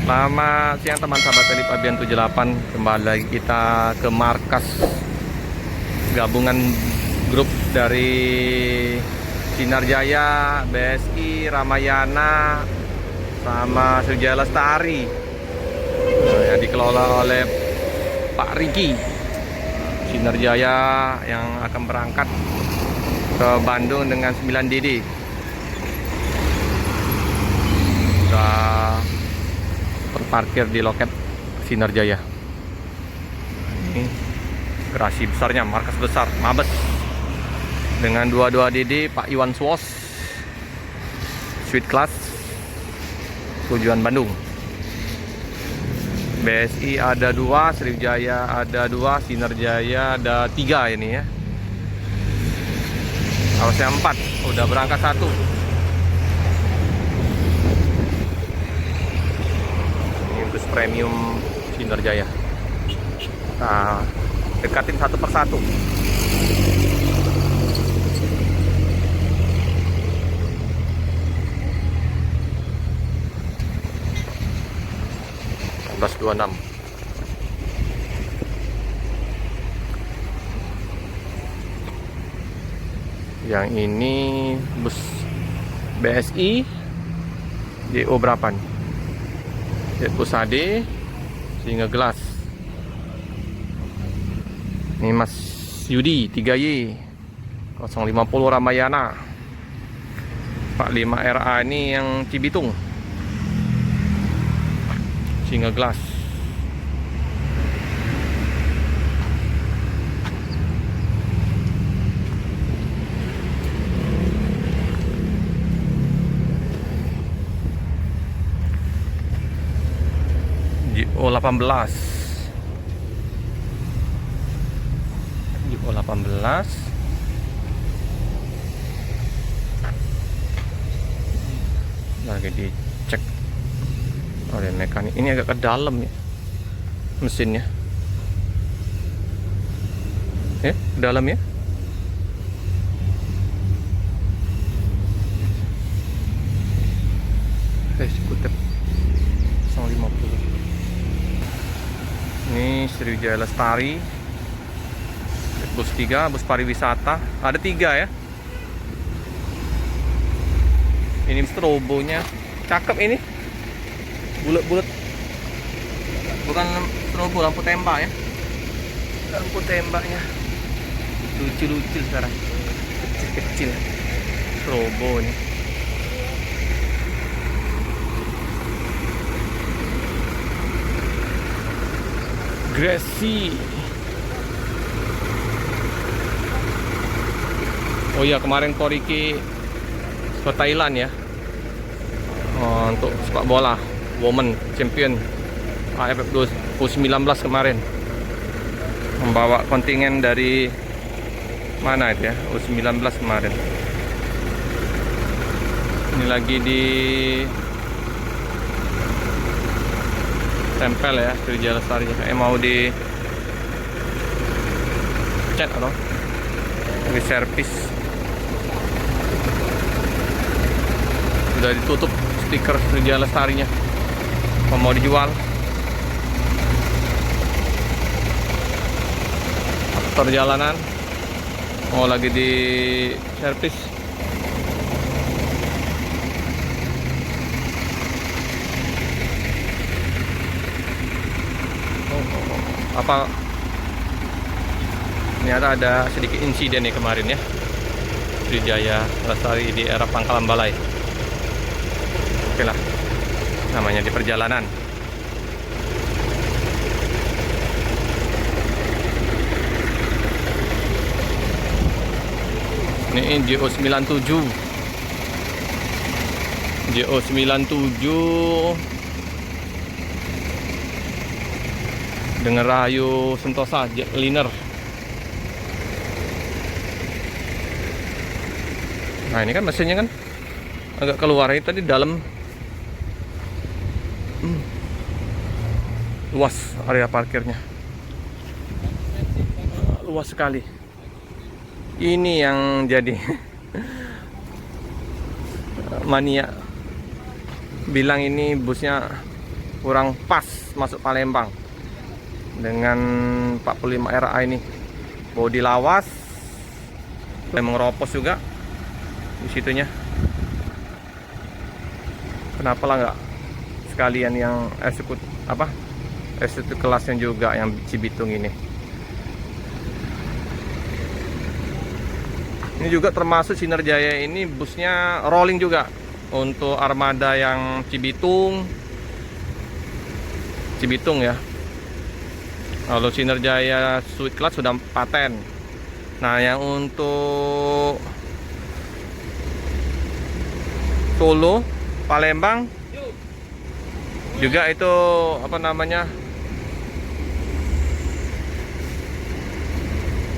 Selamat siang teman sahabat Elip Abian 78. Kembali lagi kita ke markas gabungan grup dari Sinar Jaya, BSI, Ramayana, sama Sriwijaya Lestari yang dikelola oleh Pak Riki. Sinar Jaya yang akan berangkat ke Bandung dengan 9 DD. Sudah terparkir di loket Sinar Jaya. Ini gerasi besarnya, markas besar Mabes dengan 22 DD Pak Iwan Swos, Suite Class, tujuan Bandung. BSI ada 2, Sriwijaya ada 2, Sinar Jaya ada 3 ini ya. Harusnya 4, udah berangkat 1. Premium Sinar Jaya. Nah, dekatin satu persatu. (1926) Yang ini bus BSI JO berapa nih? Pusade sehingga gelas. Ini Mas Yudi 3Y 050 Ramayana. Pak 5 RA ini yang Cibitung sehingga gelas. JO 18 lagi dicek oleh mekanik. Ini agak ke dalam ya mesinnya ke dalam ya. Skuter 150. Ini Sriwijaya Lestari, bus 3, bus pariwisata. Ada 3 ya. Ini strobonya cakep ini, bulat-bulat. Bukan strobo, lampu tembak ya. Lampu tembaknya lucu-lucu sekarang, kecil-kecil strobo ini. Gresi. Oh iya, kemarin Koriki ke Thailand ya, untuk sepak bola Women Champion AFF 2019 kemarin, membawa kontingen dari mana itu ya, U19 kemarin. Ini lagi di tempel ya, Sriwijaya Lestari. Kayak mau di cat atau di servis. Sudah ditutup stiker Sriwijaya Lestarinya. Kalau mau dijual, perjalanan mau lagi di servis. Apa ternyata ada sedikit insiden nih kemarin ya, Sriwijaya Lestari di era Pangkalan Balai. Oke lah, namanya di perjalanan. Ini JO 97 dengan Rahayu Sentosa Jetliner. Nah ini kan mesinnya kan agak keluar. Ini tadi dalam luas area parkirnya, luas sekali. Ini yang jadi mania bilang ini busnya kurang pas masuk Palembang dengan 45 RA ini. Bodi lawas, mengeropos juga di situnya. Kenapa lah nggak sekalian yang eksekutif kelasnya juga yang Cibitung ini. Ini juga termasuk Sinarjaya ini busnya rolling juga untuk armada yang Cibitung ya. Kalau Sinarjaya Suite Class sudah paten. Nah, yang untuk Solo, Palembang juga itu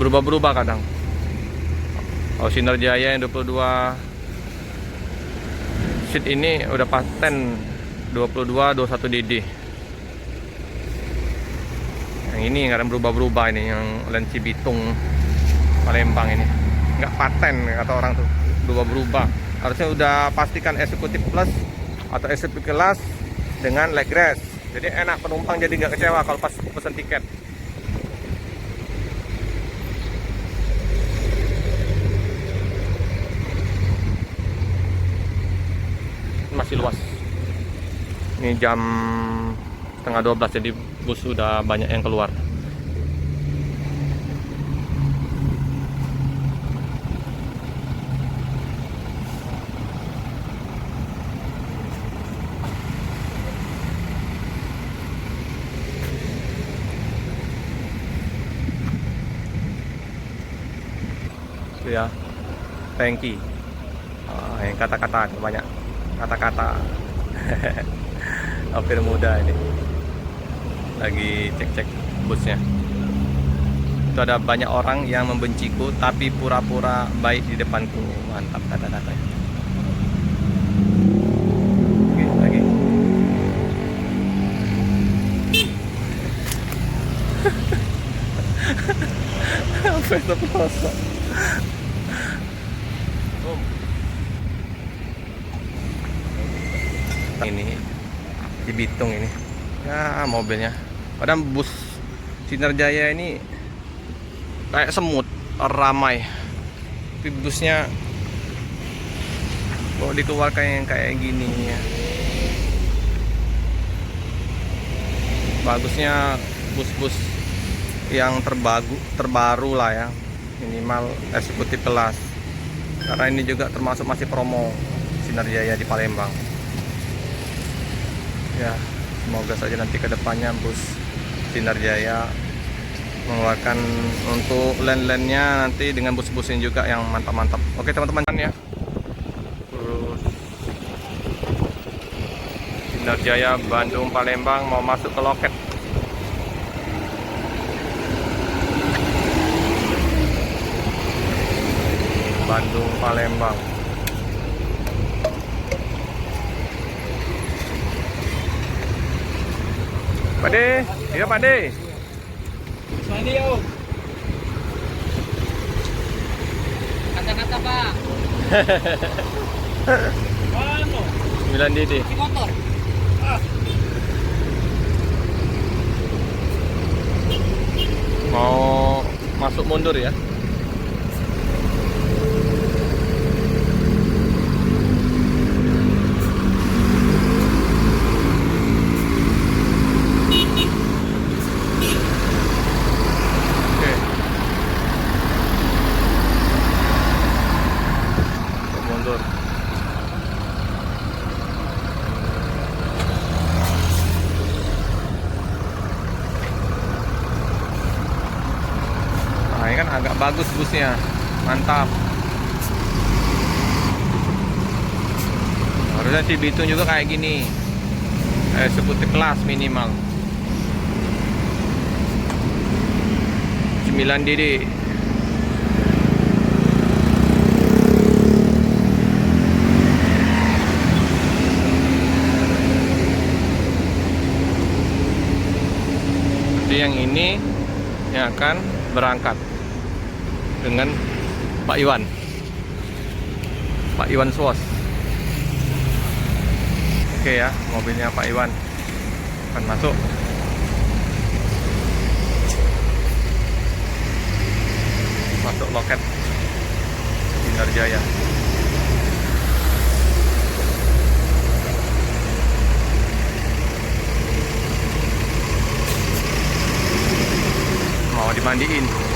berubah-berubah kadang. Oh, Sinarjaya yang 22 seat ini udah paten 21 DD. Yang ini kadang berubah-berubah ini, yang Land Cibitung Palembang ini nggak paten kata orang tuh, berubah-berubah. Harusnya udah pastikan eksekutif plus atau eksekutif kelas dengan leg rest. Jadi enak, penumpang jadi nggak kecewa kalau pas pesan tiket. Masih luas. Ini jam setengah 12, jadi bus sudah banyak yang keluar. Itu ya, tangki. Yang kata-kata banyak. Kata-kata. Opir muda ini lagi cek-cek busnya. Itu ada banyak orang yang membenciku tapi pura-pura baik di depanku. Mantap kata-katanya. Oke, lagi. Apa itu pelosok? Ini Cibitung ini ya mobilnya. Padahal bus Sinarjaya ini kayak semut, ramai. Tapi busnya kok dikeluarkan yang kayak gini ya. Bagusnya bus-bus yang terbaru lah ya, minimal eksekutif kelas. Karena ini juga termasuk masih promo Sinarjaya di Palembang. Ya, semoga saja nanti kedepannya bus Sinarjaya mengeluarkan untuk land-landnya nanti dengan bus-busnya juga yang mantap-mantap. Oke teman-teman ya. Terus Sinarjaya Bandung Palembang mau masuk ke loket. Bandung Palembang. Pak De, iya Pak De. Mandi yo. Kata-kata Pak. Mana? 9 DD. Si motor. Mau masuk mundur ya. Nah, ini kan agak bagus busnya, mantap. Harusnya Cibitung juga kayak gini, eksekutif kelas minimal 9 DD. Jadi yang ini yang akan berangkat dengan Pak Iwan Swos. Oke ya, mobilnya Pak Iwan. Akan masuk. Masuk loket Binarjaya. Mau dimandiin.